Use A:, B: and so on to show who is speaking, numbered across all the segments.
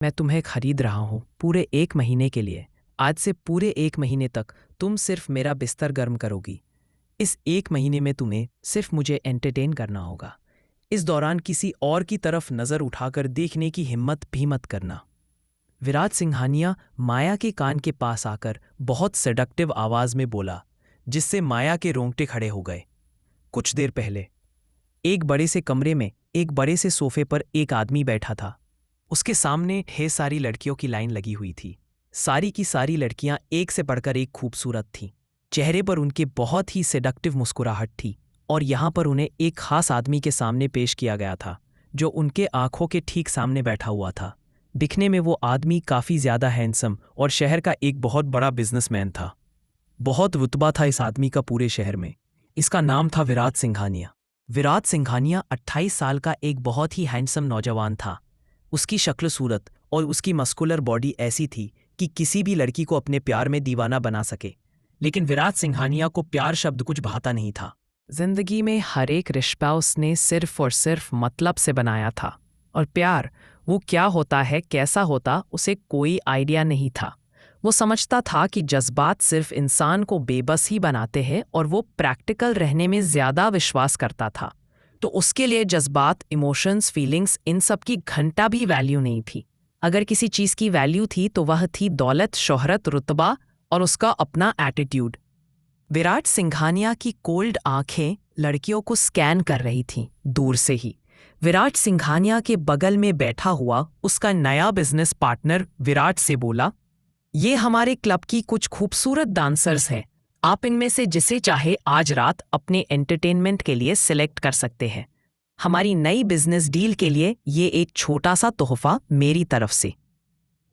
A: मैं तुम्हें खरीद रहा हूँ पूरे 1 महीने के लिए। आज से पूरे 1 महीने तक तुम सिर्फ मेरा बिस्तर गर्म करोगी। इस 1 महीने में तुम्हें सिर्फ मुझे एंटरटेन करना होगा। इस दौरान किसी और की तरफ नज़र उठाकर देखने की हिम्मत भी मत करना। विराट सिंघानिया माया के कान के पास आकर बहुत सेडक्टिव आवाज में बोला, जिससे माया के रोंगटे खड़े हो गए। कुछ देर पहले एक बड़े से कमरे में एक बड़े से सोफे पर एक आदमी बैठा था। उसके सामने ढेर सारी लड़कियों की लाइन लगी हुई थी। सारी की सारी लड़कियां एक से बढ़कर एक खूबसूरत थीं। चेहरे पर उनके बहुत ही सेडक्टिव मुस्कुराहट थी और यहाँ पर उन्हें एक खास आदमी के सामने पेश किया गया था, जो उनके आंखों के ठीक सामने बैठा हुआ था। दिखने में वो आदमी काफ़ी ज़्यादा हैंडसम और शहर का एक बहुत बड़ा बिजनेसमैन था। बहुत रुतबा था इस आदमी का पूरे शहर में। इसका नाम था विराट सिंघानिया। विराट सिंघानिया 28 साल का एक बहुत ही हैंडसम नौजवान था। उसकी शक्ल सूरत और उसकी मस्कुलर बॉडी ऐसी थी कि किसी भी लड़की को अपने प्यार में दीवाना बना सके। लेकिन विराट सिंघानिया को प्यार शब्द कुछ भाता नहीं था। जिंदगी में हर एक रिश्ता उसने सिर्फ और सिर्फ मतलब से बनाया था, और प्यार वो क्या होता है, कैसा होता, उसे कोई आइडिया नहीं था। वो समझता था कि जज्बात सिर्फ इंसान को बेबस ही बनाते हैं और वो प्रैक्टिकल रहने में ज़्यादा विश्वास करता था। तो उसके लिए जज्बात, इमोशंस, फीलिंग्स, इन सब की घंटा भी वैल्यू नहीं थी। अगर किसी चीज़ की वैल्यू थी तो वह थी दौलत, शोहरत, रुतबा और उसका अपना एटीट्यूड। विराट सिंघानिया की कोल्ड आंखें लड़कियों को स्कैन कर रही थीं दूर से ही। विराट सिंघानिया के बगल में बैठा हुआ उसका नया बिजनेस पार्टनर विराट से बोला, ये हमारे क्लब की कुछ खूबसूरत डांसर्स हैं। आप इनमें से जिसे चाहे आज रात अपने एंटरटेनमेंट के लिए सिलेक्ट कर सकते हैं। हमारी नई बिजनेस डील के लिए ये एक छोटा सा तोहफा मेरी तरफ से।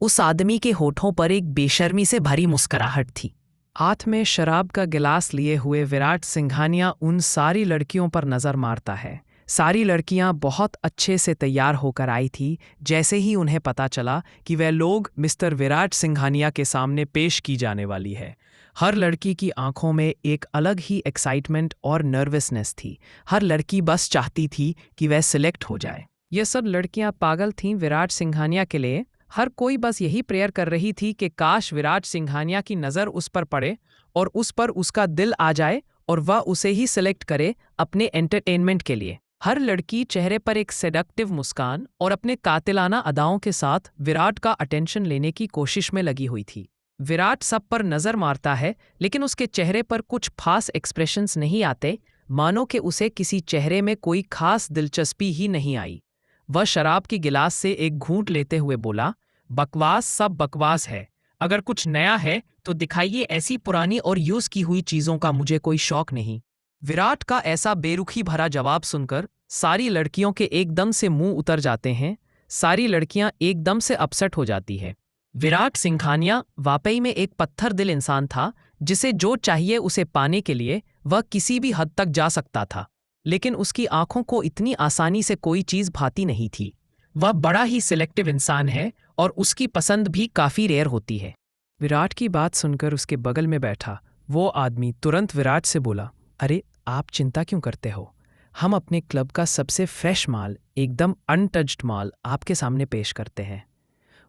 A: उस आदमी के होठों पर एक बेशर्मी से भरी मुस्कुराहट थी। हाथ में शराब का गिलास लिए हुए विराट सिंघानिया उन सारी लड़कियों पर नजर मारता है। सारी लड़कियां बहुत अच्छे से तैयार होकर आई थी। जैसे ही उन्हें पता चला कि वह लोग मिस्टर विराट सिंघानिया के सामने पेश की जाने वाली है, हर लड़की की आंखों में एक अलग ही एक्साइटमेंट और नर्वसनेस थी। हर लड़की बस चाहती थी कि वह सिलेक्ट हो जाए। ये सब लड़कियां पागल थीं विराट सिंघानिया के लिए। हर कोई बस यही प्रेयर कर रही थी कि काश विराट सिंघानिया की नज़र उस पर पड़े और उस पर उसका दिल आ जाए और वह उसे ही सिलेक्ट करे अपने एंटरटेनमेंट के लिए। हर लड़की चेहरे पर एक सेडक्टिव मुस्कान और अपने कातिलाना अदाओं के साथ विराट का अटेंशन लेने की कोशिश में लगी हुई थी। विराट सब पर नजर मारता है, लेकिन उसके चेहरे पर कुछ खास एक्सप्रेशंस नहीं आते, मानो कि उसे किसी चेहरे में कोई खास दिलचस्पी ही नहीं आई। वह शराब की गिलास से एक घूंट लेते हुए बोला, बकवास सब बकवास है। अगर कुछ नया है तो दिखाइए। ऐसी पुरानी और यूज की हुई चीजों का मुझे कोई शौक नहीं। विराट का ऐसा बेरुखी भरा जवाब सुनकर सारी लड़कियों के एकदम से मुंह उतर जाते हैं। सारी लड़कियां एकदम से अपसेट हो जाती है। विराट सिंघानिया वाकई में एक पत्थर दिल इंसान था, जिसे जो चाहिए उसे पाने के लिए वह किसी भी हद तक जा सकता था। लेकिन उसकी आंखों को इतनी आसानी से कोई चीज भाती नहीं थी। वह बड़ा ही सिलेक्टिव इंसान है और उसकी पसंद भी काफी रेयर होती है। विराट की बात सुनकर उसके बगल में बैठा वो आदमी तुरंत विराट से बोला, अरे आप चिंता क्यों करते हो? हम अपने क्लब का सबसे फ्रेश माल, एकदम अनटच्ड माल आपके सामने पेश करते हैं।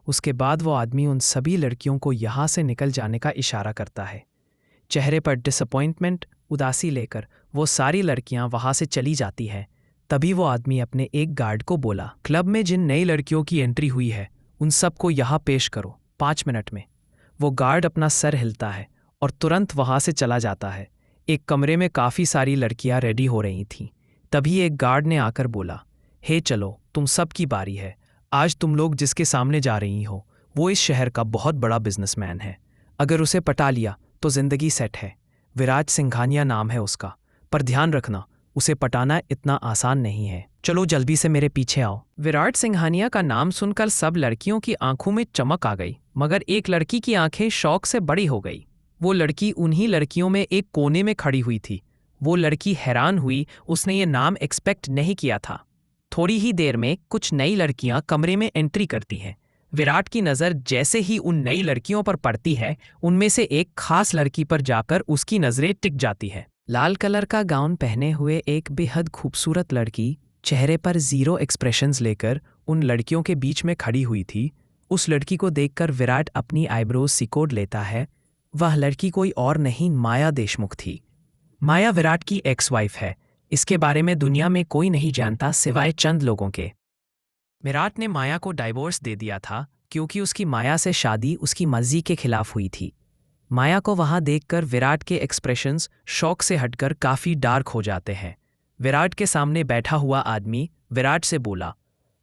A: उसके बाद वो आदमी उन सभी लड़कियों को यहाँ से निकल जाने का इशारा करता है। चेहरे पर डिसअपॉइंटमेंट, उदासी लेकर वो सारी लड़कियां वहां से चली जाती हैं। तभी वो आदमी अपने एक गार्ड को बोला, क्लब में जिन नई लड़कियों की एंट्री हुई है उन सबको यहाँ पेश करो 5 मिनट में। वो गार्ड अपना सर हिलता है और तुरंत वहां से चला जाता है। एक कमरे में काफ़ी सारी लड़कियां रेडी हो रही थीं। तभी एक गार्ड ने आकर बोला, हे चलो, तुम सब की बारी है। आज तुम लोग जिसके सामने जा रही हो वो इस शहर का बहुत बड़ा बिजनेसमैन है। अगर उसे पटा लिया तो जिंदगी सेट है। विराट सिंघानिया नाम है उसका, पर ध्यान रखना उसे पटाना इतना आसान नहीं है। चलो जल्दी से मेरे पीछे आओ। विराट सिंघानिया का नाम सुनकर सब लड़कियों की आंखों में चमक आ गई, मगर एक लड़की की आंखें शौक से बड़ी हो गई। वो लड़की उन्हीं लड़कियों में एक कोने में खड़ी हुई थी। वो लड़की हैरान हुई, उसने ये नाम एक्सपेक्ट नहीं किया था। थोड़ी ही देर में कुछ नई लड़कियां कमरे में एंट्री करती हैं। विराट की नज़र जैसे ही उन नई लड़कियों पर पड़ती है, उनमें से एक खास लड़की पर जाकर उसकी नज़रें टिक जाती है। लाल कलर का गाउन पहने हुए एक बेहद खूबसूरत लड़की चेहरे पर जीरो एक्सप्रेशंस लेकर उन लड़कियों के बीच में खड़ी हुई थी। उस लड़की को देखकर विराट अपनी आईब्रोज सिकोड़ लेता है। वह लड़की कोई और नहीं, माया देशमुख थी। माया विराट की एक्स वाइफ है। इसके बारे में दुनिया में कोई नहीं जानता सिवाय चंद लोगों के। विराट ने माया को डाइवोर्स दे दिया था क्योंकि उसकी माया से शादी उसकी मर्जी के खिलाफ हुई थी। माया को वहां देखकर विराट के एक्सप्रेशंस शौक से हटकर काफी डार्क हो जाते हैं। विराट के सामने बैठा हुआ आदमी विराट से बोला,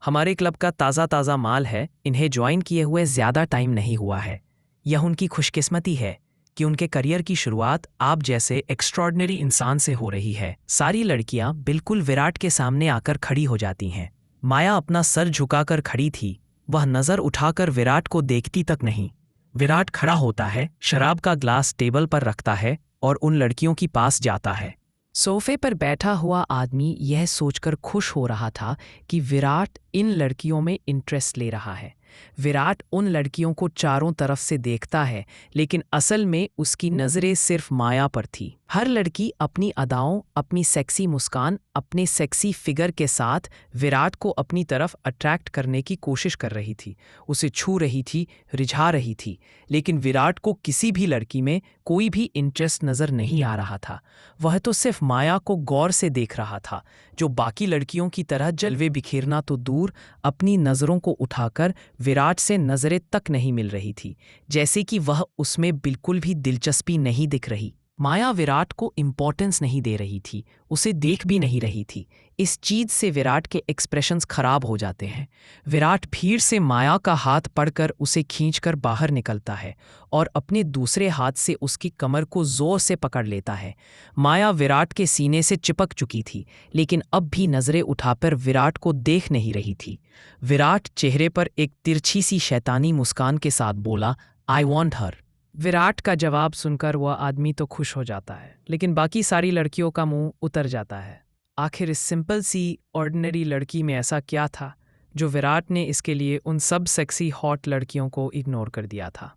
A: हमारे क्लब का ताज़ा ताज़ा माल है, इन्हें ज्वाइन किए हुए ज़्यादा टाइम नहीं हुआ है। यह उनकी खुशकिस्मती है कि उनके करियर की शुरुआत आप जैसे एक्स्ट्रॉर्डिनरी इंसान से हो रही है। सारी लड़कियां बिल्कुल विराट के सामने आकर खड़ी हो जाती हैं। माया अपना सर झुकाकर खड़ी थी। वह नज़र उठाकर विराट को देखती तक नहीं। विराट खड़ा होता है, शराब का ग्लास टेबल पर रखता है और उन लड़कियों के पास जाता है। सोफे पर बैठा हुआ आदमी यह सोचकर खुश हो रहा था कि विराट इन लड़कियों में इंटरेस्ट ले रहा है। विराट उन लड़कियों को चारों तरफ से देखता है, लेकिन असल में उसकी नज़रें सिर्फ माया पर थी। हर लड़की अपनी अदाओं, अपनी सेक्सी मुस्कान, अपने सेक्सी फिगर के साथ विराट को अपनी तरफ अट्रैक्ट करने की कोशिश कर रही थी, उसे छू रही थी, रिझा रही थी। लेकिन विराट को किसी भी लड़की में कोई भी इंटरेस्ट नज़र नहीं आ रहा था। वह तो सिर्फ माया को गौर से देख रहा था, जो बाकी लड़कियों की तरह जलवे बिखेरना तो दूर, अपनी नज़रों को उठाकर विराट से नज़रें तक नहीं मिल रही थी, जैसे कि वह उसमें बिल्कुल भी दिलचस्पी नहीं दिख रही। माया विराट को इम्पोर्टेंस नहीं दे रही थी, उसे देख भी नहीं रही थी। इस चीज़ से विराट के एक्सप्रेशंस खराब हो जाते हैं। विराट भीड़ से माया का हाथ पकड़कर उसे खींचकर बाहर निकलता है और अपने दूसरे हाथ से उसकी कमर को जोर से पकड़ लेता है। माया विराट के सीने से चिपक चुकी थी, लेकिन अब भी नज़रें उठाकर विराट को देख नहीं रही थी। विराट चेहरे पर एक तिरछी सी शैतानी मुस्कान के साथ बोला, आई वॉन्ट हर। विराट का जवाब सुनकर वह आदमी तो खुश हो जाता है, लेकिन बाकी सारी लड़कियों का मुंह उतर जाता है। आखिर इस सिंपल सी ऑर्डिनरी लड़की में ऐसा क्या था जो विराट ने इसके लिए उन सब सेक्सी हॉट लड़कियों को इग्नोर कर दिया था।